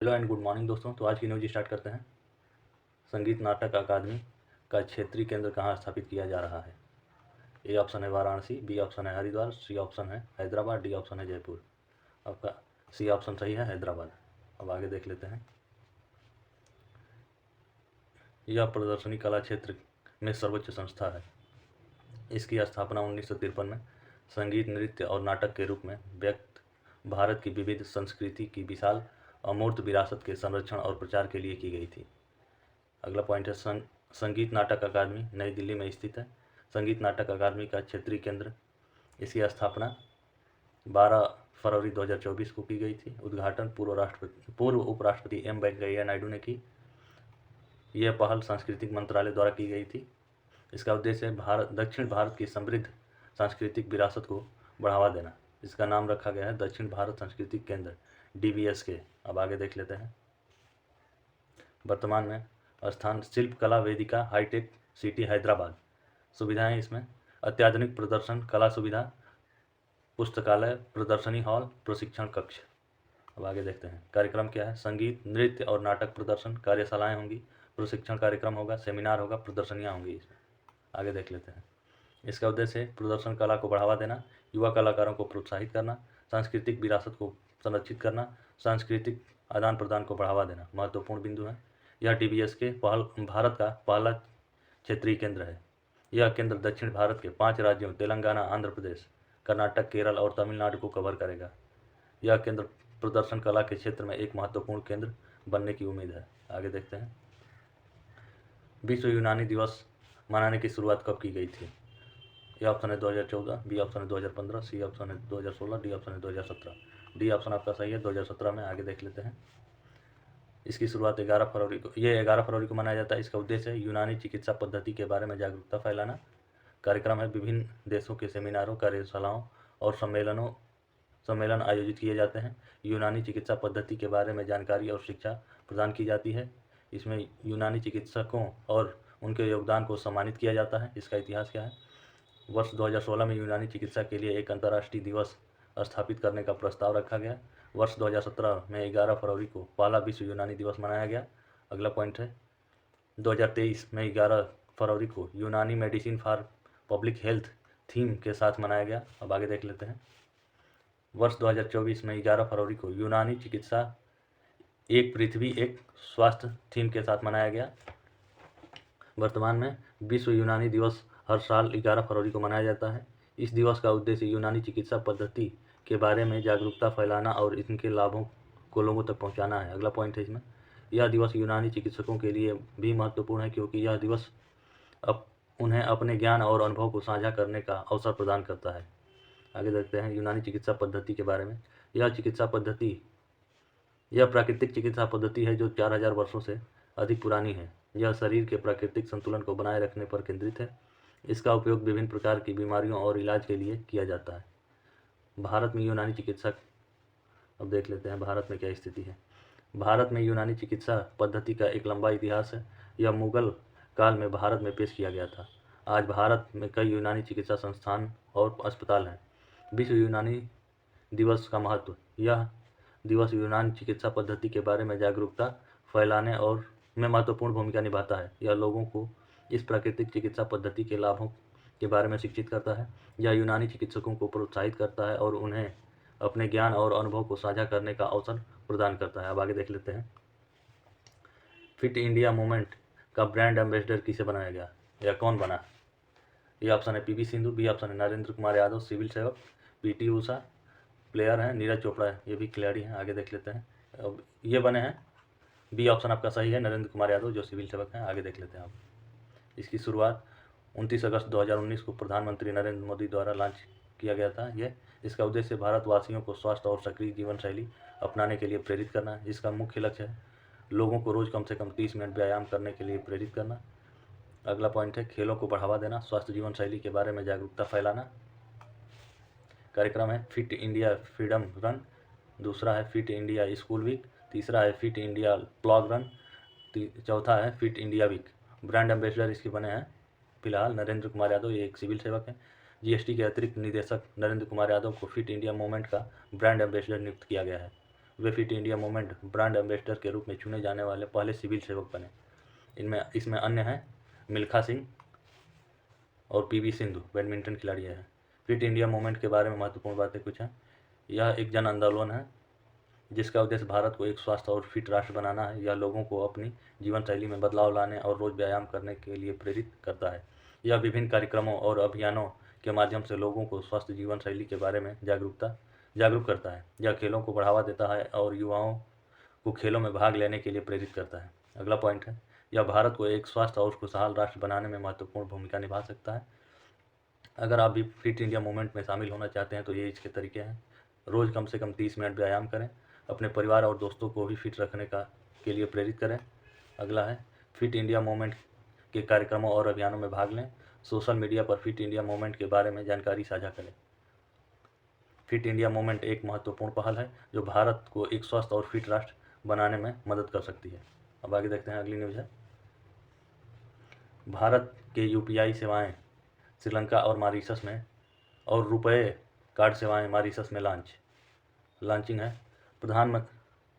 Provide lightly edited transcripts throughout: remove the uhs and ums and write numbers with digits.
Hello and good morning दोस्तों। तो आज की न्यूज स्टार्ट करते हैं। संगीत नाटक अकादमी का क्षेत्रीय केंद्र कहाँ स्थापित किया जा रहा है? ए ऑप्शन है वाराणसी, बी ऑप्शन है हरिद्वार, सी ऑप्शन है हैदराबाद, डी ऑप्शन है जयपुर। आपका सी ऑप्शन सही है, हैदराबाद। अब आगे देख लेते हैं। यह प्रदर्शनी कला क्षेत्र में सर्वोच्च संस्था है। इसकी स्थापना 1953 में संगीत, नृत्य और नाटक के रूप में व्यक्त भारत की विविध संस्कृति की विशाल अमूर्त विरासत के संरक्षण और प्रचार के लिए की गई थी। अगला पॉइंट है संगीत नाटक अकादमी नई दिल्ली में स्थित है। संगीत नाटक अकादमी का क्षेत्रीय केंद्र, इसकी स्थापना 12 फरवरी 2024 को की गई थी। उद्घाटन पूर्व उपराष्ट्रपति एम वेंकैया नायडू ने की। यह पहल सांस्कृतिक मंत्रालय द्वारा की गई थी। इसका उद्देश्य है दक्षिण भारत की समृद्ध सांस्कृतिक विरासत को बढ़ावा देना। इसका नाम रखा गया है दक्षिण भारत सांस्कृतिक केंद्र, DVSK। अब आगे देख लेते हैं। वर्तमान में स्थान शिल्प कला वेदिका हाईटेक सिटी हैदराबाद। सुविधाएं इसमें अत्याधुनिक प्रदर्शन कला सुविधा, पुस्तकालय, प्रदर्शनी हॉल, प्रशिक्षण कक्ष। अब आगे देखते हैं कार्यक्रम क्या है। संगीत, नृत्य और नाटक प्रदर्शन, कार्यशालाएं होंगी, प्रशिक्षण कार्यक्रम होगा, सेमिनार होगा, प्रदर्शनियां होंगी इसमें। आगे देख लेते हैं। इसका उद्देश्य है प्रदर्शन कला को बढ़ावा देना, युवा कलाकारों को प्रोत्साहित करना, सांस्कृतिक विरासत को संरक्षित करना, सांस्कृतिक आदान प्रदान को बढ़ावा देना। महत्वपूर्ण बिंदु है। यह DVSK भारत का पहला क्षेत्रीय केंद्र है। यह केंद्र दक्षिण भारत के 5 राज्यों तेलंगाना, आंध्र प्रदेश, कर्नाटक, केरल और तमिलनाडु को कवर करेगा। यह केंद्र प्रदर्शन कला के क्षेत्र में एक महत्वपूर्ण केंद्र बनने की उम्मीद है। आगे देखते हैं। विश्व यूनानी दिवस मनाने की शुरुआत कब की गई थी? ए ऑप्शन है 2014, बी ऑप्शन है 2015, सी ऑप्शन है 2016, डी ऑप्शन है 2017। डी ऑप्शन आपका सही है, 2017 में। आगे देख लेते हैं। इसकी शुरुआत 11 फरवरी को, ये 11 फरवरी को मनाया जाता है। इसका उद्देश्य है यूनानी चिकित्सा पद्धति के बारे में जागरूकता फैलाना। कार्यक्रम है विभिन्न देशों के सेमिनारों, कार्यशालाओं और सम्मेलन आयोजित किए जाते हैं। यूनानी चिकित्सा पद्धति के बारे में जानकारी और शिक्षा प्रदान की जाती है। इसमें यूनानी चिकित्सकों और उनके योगदान को सम्मानित किया जाता है। इसका इतिहास क्या है? वर्ष 2016 में यूनानी चिकित्सा के लिए एक अंतर्राष्ट्रीय दिवस स्थापित करने का प्रस्ताव रखा गया। वर्ष 2017 में 11 फरवरी को पहला विश्व यूनानी दिवस मनाया गया। अगला पॉइंट है 2023 में 11 फरवरी को यूनानी medicine for public health theme के साथ मनाया गया। अब आगे देख लेते हैं। वर्ष 2024 में 11 फरवरी को यूनानी चिकित्सा एक पृथ्वी एक स्वास्थ्य थीम के साथ मनाया गया। वर्तमान में विश्व यूनानी दिवस हर साल 11 फरवरी को मनाया जाता है। इस दिवस का उद्देश्य यूनानी चिकित्सा पद्धति के बारे में जागरूकता फैलाना और इनके लाभों को लोगों तक पहुंचाना है। अगला पॉइंट है इसमें, यह दिवस यूनानी चिकित्सकों के लिए भी महत्वपूर्ण है क्योंकि यह दिवस उन्हें अपने ज्ञान और अनुभव को साझा करने का अवसर प्रदान करता है। आगे देखते हैं यूनानी चिकित्सा पद्धति के बारे में। यह प्राकृतिक चिकित्सा पद्धति है जो 4000 वर्षों से अधिक पुरानी है। यह शरीर के प्राकृतिक संतुलन को बनाए रखने पर केंद्रित है। इसका उपयोग विभिन्न प्रकार की बीमारियों और इलाज के लिए किया जाता है। भारत में यूनानी चिकित्सा, अब देख लेते हैं भारत में क्या स्थिति है। भारत में यूनानी चिकित्सा पद्धति का एक लंबा इतिहास है। यह मुगल काल में भारत में पेश किया गया था। आज भारत में कई यूनानी चिकित्सा संस्थान और अस्पताल हैं। विश्व यूनानी दिवस का महत्व, यह दिवस यूनानी चिकित्सा पद्धति के बारे में जागरूकता फैलाने और में महत्वपूर्ण भूमिका निभाता है। यह लोगों को इस प्राकृतिक चिकित्सा पद्धति के लाभों के बारे में शिक्षित करता है। यह यूनानी चिकित्सकों को प्रोत्साहित करता है और उन्हें अपने ज्ञान और अनुभव को साझा करने का अवसर प्रदान करता है। अब आगे देख लेते हैं। फिट इंडिया मूवमेंट का ब्रांड एम्बेसडर किसे बनाया गया या कौन बना? ये ऑप्शन है PV सिंधु, बी ऑप्शन है नरेंद्र कुमार यादव सिविल सेवक, PT ऊषा प्लेयर हैं, नीरज चोपड़ा है, ये भी खिलाड़ी हैं। आगे देख लेते हैं। अब ये बने हैं, बी ऑप्शन आपका सही है, नरेंद्र कुमार यादव जो सिविल सेवक हैं। आगे देख लेते हैं आप। इसकी शुरुआत 29 अगस्त 2019 को प्रधानमंत्री नरेंद्र मोदी द्वारा लॉन्च किया गया था। इसका उद्देश्य भारतवासियों को स्वास्थ्य और सक्रिय जीवन शैली अपनाने के लिए प्रेरित करना है। इसका मुख्य लक्ष्य है लोगों को रोज़ कम से कम 30 मिनट व्यायाम करने के लिए प्रेरित करना। अगला पॉइंट है खेलों को बढ़ावा देना, स्वस्थ जीवन शैली के बारे में जागरूकता फैलाना। कार्यक्रम है फिट इंडिया फ्रीडम रन, दूसरा है फिट इंडिया स्कूल वीक, तीसरा है फिट इंडिया प्लॉग रन, चौथा है fit India week. Brand ambassador इसके बने हैं फिलहाल नरेंद्र कुमार यादव, ये एक सिविल सेवक हैं। GST के अतिरिक्त निदेशक नरेंद्र कुमार यादव को फिट इंडिया मूवमेंट का ब्रांड एम्बेसडर नियुक्त किया गया है। वे fit India movement brand ambassador के रूप में चुने जाने वाले पहले सिविल सेवक बने। इसमें अन्य हैं मिल्खा सिंह और पीवी सिंधु, बैडमिंटन खिलाड़ी हैं। फिट इंडिया मूवमेंट के बारे में महत्वपूर्ण बातें कुछ हैं। यह एक जन आंदोलन है जिसका उद्देश्य भारत को एक स्वस्थ और फिट राष्ट्र बनाना है। यह लोगों को अपनी जीवन शैली में बदलाव लाने और रोज व्यायाम करने के लिए प्रेरित करता है। यह विभिन्न कार्यक्रमों और अभियानों के माध्यम से लोगों को स्वस्थ जीवन शैली के बारे में जागरूक करता है। यह खेलों को बढ़ावा देता है और युवाओं को खेलों में भाग लेने के लिए प्रेरित करता है। अगला पॉइंट है, यह भारत को एक स्वस्थ और खुशहाल राष्ट्र बनाने में महत्वपूर्ण भूमिका निभा सकता है। अगर आप भी फिट इंडिया मूवमेंट में शामिल होना चाहते हैं तो ये इसके तरीके हैं। रोज़ कम से कम 30 मिनट व्यायाम करें। अपने परिवार और दोस्तों को भी फिट रखने के लिए प्रेरित करें। अगला है, फिट इंडिया मूवमेंट के कार्यक्रमों और अभियानों में भाग लें। सोशल मीडिया पर फिट इंडिया मूवमेंट के बारे में जानकारी साझा करें। फिट इंडिया मूवमेंट एक महत्वपूर्ण पहल है जो भारत को एक स्वस्थ और फिट राष्ट्र बनाने में मदद कर सकती है। अब आगे देखते हैं, अगली न्यूज़ है, भारत के यूपीआई सेवाएं श्रीलंका और मॉरिशस में और रुपए कार्ड सेवाएं मॉरिशस में लॉन्चिंग है।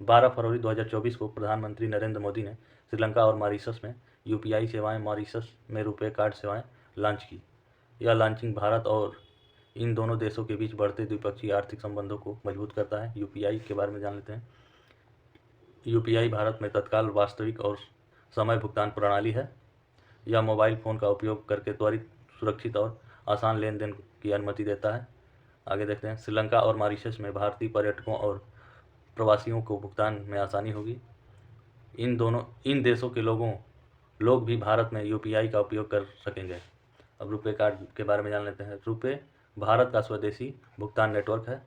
12 फरवरी 2024 को प्रधानमंत्री नरेंद्र मोदी ने श्रीलंका और मॉरिशस में यूपीआई सेवाएं, मॉरिशस में रुपए कार्ड सेवाएं लॉन्च की। यह लॉन्चिंग भारत और इन दोनों देशों के बीच बढ़ते द्विपक्षीय आर्थिक संबंधों को मजबूत करता है। यूपीआई के बारे में जान लेते हैं। यूपीआई भारत में तत्काल, वास्तविक और समय भुगतान प्रणाली है। यह मोबाइल फ़ोन का उपयोग करके त्वरित, सुरक्षित और आसान लेन देन की अनुमति देता है। आगे देखते हैं, श्रीलंका और मॉरिशस में भारतीय पर्यटकों और प्रवासियों को भुगतान में आसानी होगी। इन देशों के लोग भी भारत में यूपीआई का उपयोग कर सकेंगे। अब रुपए कार्ड के बारे में जान लेते हैं। रुपए भारत का स्वदेशी भुगतान नेटवर्क है।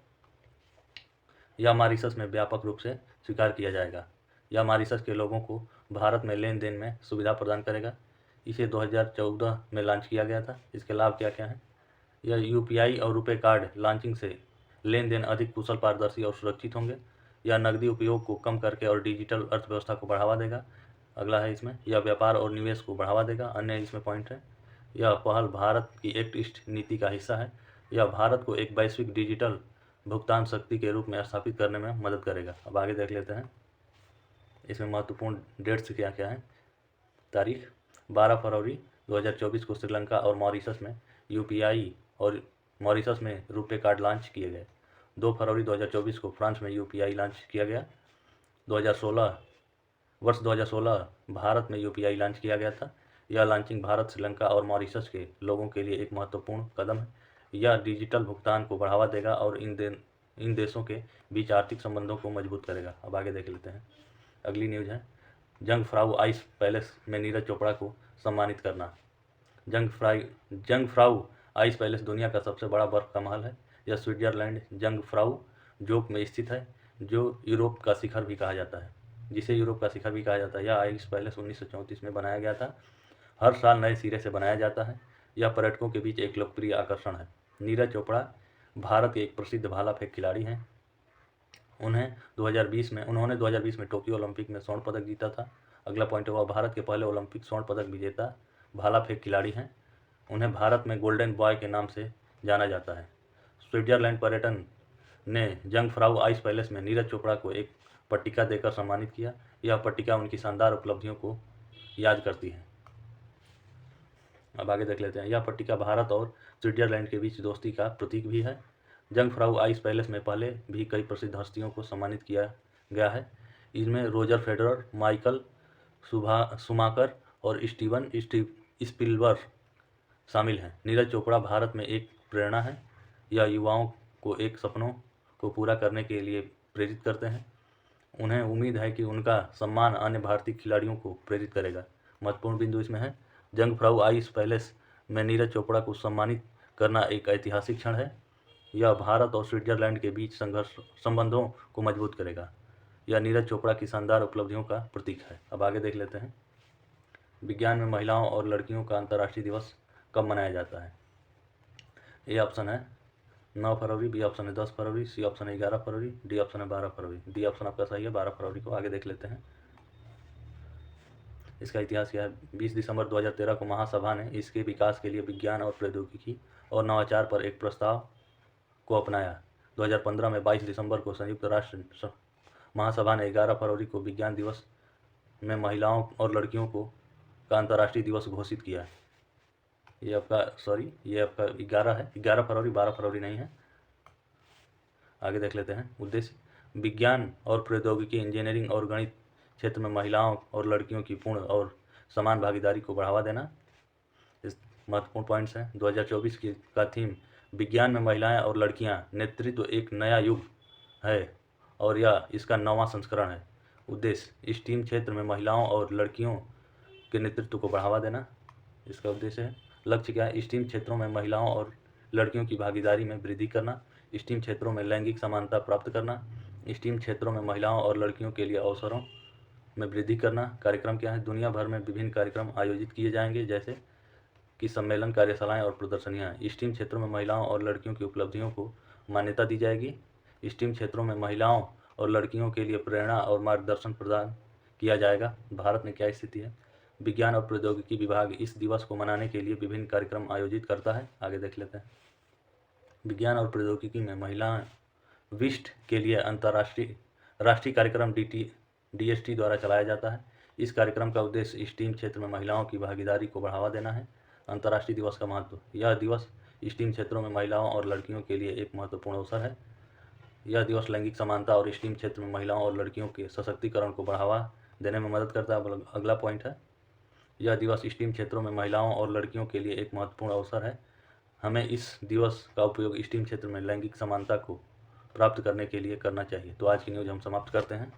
यह मॉरिशस में व्यापक रूप से स्वीकार किया जाएगा। यह मॉरिशस के लोगों को भारत में लेन देन में सुविधा प्रदान करेगा। इसे 2014 में लॉन्च किया गया था। इसके लाभ क्या क्या हैं? यह यूपीआई और रुपए कार्ड लॉन्चिंग से लेन देन अधिक कुशल, पारदर्शी और सुरक्षित होंगे। यह नकदी उपयोग को कम करके और डिजिटल अर्थव्यवस्था को बढ़ावा देगा। अगला है इसमें, यह व्यापार और निवेश को बढ़ावा देगा। अन्य इसमें पॉइंट है, यह पहल भारत की एक्ट ईस्ट नीति का हिस्सा है। यह भारत को एक वैश्विक डिजिटल भुगतान शक्ति के रूप में स्थापित करने में मदद करेगा। अब आगे देख लेते हैं इसमें महत्वपूर्ण डेट्स क्या क्या हैं। तारीख 12 फरवरी 2024 को श्रीलंका और मॉरिशस में यूपीआई और मॉरिशस में रुपए कार्ड लॉन्च किए गए। 2 फरवरी 2024 को फ्रांस में यूपीआई लॉन्च किया गया। 2016 भारत में यूपीआई लॉन्च किया गया था। यह लॉन्चिंग भारत, श्रीलंका और मॉरिशस के लोगों के लिए एक महत्वपूर्ण कदम है। यह डिजिटल भुगतान को बढ़ावा देगा और इन देशों के बीच आर्थिक संबंधों को मजबूत करेगा। अब आगे देख लेते हैं, अगली न्यूज़ है, जंगफ्राउ आइस पैलेस में नीरज चोपड़ा को सम्मानित करना। जंगफ्राउ आइस पैलेस दुनिया का सबसे बड़ा बर्फ का महल है। यह स्विट्जरलैंड जंगफ्राउ जोक में स्थित है, जो यूरोप का शिखर भी कहा जाता है यह आइस पैलेस 1934 में बनाया गया था। हर साल नए सिरे से बनाया जाता है। यह पर्यटकों के बीच एक लोकप्रिय आकर्षण है। नीरज चोपड़ा भारत के एक प्रसिद्ध भाला फेंक खिलाड़ी हैं। उन्होंने 2020 में टोक्यो ओलंपिक में स्वर्ण पदक जीता था। अगला पॉइंट हुआ, भारत के पहले ओलंपिक स्वर्ण पदक विजेता भाला फेंक खिलाड़ी हैं। उन्हें भारत में गोल्डन बॉय के नाम से जाना जाता है। स्विट्जरलैंड पर्यटन ने जंगफ्राउ आइस पैलेस में नीरज चोपड़ा को एक पट्टिका देकर सम्मानित किया। यह पट्टिका उनकी शानदार उपलब्धियों को याद करती है। अब आगे देख लेते हैं, यह पट्टिका भारत और स्विट्जरलैंड के बीच दोस्ती का प्रतीक भी है। जंगफ्राउ आइस पैलेस में पहले भी कई प्रसिद्ध हस्तियों को सम्मानित किया गया है। इसमें रोजर फेडरर, माइकल शुमाकर और स्टीवन स्पिलबर्ग शामिल हैं। नीरज चोपड़ा भारत में एक प्रेरणा है। यह युवाओं को एक सपनों को पूरा करने के लिए प्रेरित करते हैं। उन्हें उम्मीद है कि उनका सम्मान अन्य भारतीय खिलाड़ियों को प्रेरित करेगा। महत्वपूर्ण बिंदु इसमें है, जंगफ्राउ आइस पैलेस में नीरज चोपड़ा को सम्मानित करना एक ऐतिहासिक क्षण है। यह भारत और स्विट्जरलैंड के बीच संबंधों को मजबूत करेगा। यह नीरज चोपड़ा की शानदार उपलब्धियों का प्रतीक है। अब आगे देख लेते हैं, विज्ञान में महिलाओं और लड़कियों का अंतर्राष्ट्रीय दिवस कब मनाया जाता है। ए ऑप्शन है 9 फरवरी, बी ऑप्शन है 10 फरवरी, सी ऑप्शन है 11 फरवरी, डी ऑप्शन है 12 फरवरी। डी ऑप्शन आपका सही है, 12 फरवरी को। आगे देख लेते हैं, इसका इतिहास क्या है। 20 दिसंबर 2013 को महासभा ने इसके विकास के लिए विज्ञान और प्रौद्योगिकी और नवाचार पर एक प्रस्ताव को अपनाया। 2015 में 22 दिसंबर को संयुक्त राष्ट्र महासभा ने 11 फरवरी को विज्ञान दिवस में महिलाओं और लड़कियों को का अंतर्राष्ट्रीय दिवस घोषित किया है। ये आपका 11 है, 11 फरवरी, 12 फरवरी नहीं है। आगे देख लेते हैं। उद्देश्य विज्ञान और प्रौद्योगिकी, इंजीनियरिंग और गणित क्षेत्र में महिलाओं और लड़कियों की पूर्ण और समान भागीदारी को बढ़ावा देना। इस महत्वपूर्ण पॉइंट्स हैं। 2024 की का थीम विज्ञान में महिलाएं और लड़कियां, नेतृत्व एक नया युग है और यह इसका 9वां संस्करण है। उद्देश्य स्टीम क्षेत्र में महिलाओं और लड़कियों के नेतृत्व को बढ़ावा देना, इसका उद्देश्य है। लक्ष्य क्या है? स्टीम क्षेत्रों में महिलाओं और लड़कियों की भागीदारी में वृद्धि करना, स्टीम क्षेत्रों में लैंगिक समानता प्राप्त करना, स्टीम क्षेत्रों में महिलाओं और लड़कियों के लिए अवसरों में वृद्धि करना। कार्यक्रम क्या है? दुनिया भर में विभिन्न कार्यक्रम आयोजित किए जाएंगे, जैसे कि सम्मेलन, कार्यशालाएं और प्रदर्शनियां। स्टीम क्षेत्रों में महिलाओं और लड़कियों की उपलब्धियों को मान्यता दी जाएगी। स्टीम क्षेत्रों में महिलाओं और लड़कियों के लिए प्रेरणा और मार्गदर्शन प्रदान किया जाएगा। भारत में क्या स्थिति है? विज्ञान और प्रौद्योगिकी विभाग इस दिवस को मनाने के लिए विभिन्न कार्यक्रम आयोजित करता है। आगे देख लेते हैं। विज्ञान और प्रौद्योगिकी में महिलाएं विष्ट के लिए राष्ट्रीय कार्यक्रम DST द्वारा चलाया जाता है। इस कार्यक्रम का उद्देश्य स्टीम क्षेत्र में महिलाओं की भागीदारी को बढ़ावा देना है। अंतर्राष्ट्रीय दिवस का महत्व। यह दिवस स्टीम क्षेत्रों में महिलाओं और लड़कियों के लिए एक महत्वपूर्ण अवसर है। यह दिवस लैंगिक समानता और स्टीम क्षेत्र में महिलाओं और लड़कियों के सशक्तिकरण को बढ़ावा देने में मदद करता है। अगला पॉइंट है, यह दिवस स्टीम क्षेत्रों में महिलाओं और लड़कियों के लिए एक महत्वपूर्ण अवसर है। हमें इस दिवस का उपयोग स्टीम क्षेत्र में लैंगिक समानता को प्राप्त करने के लिए करना चाहिए। तो आज की न्यूज़ हम समाप्त करते हैं।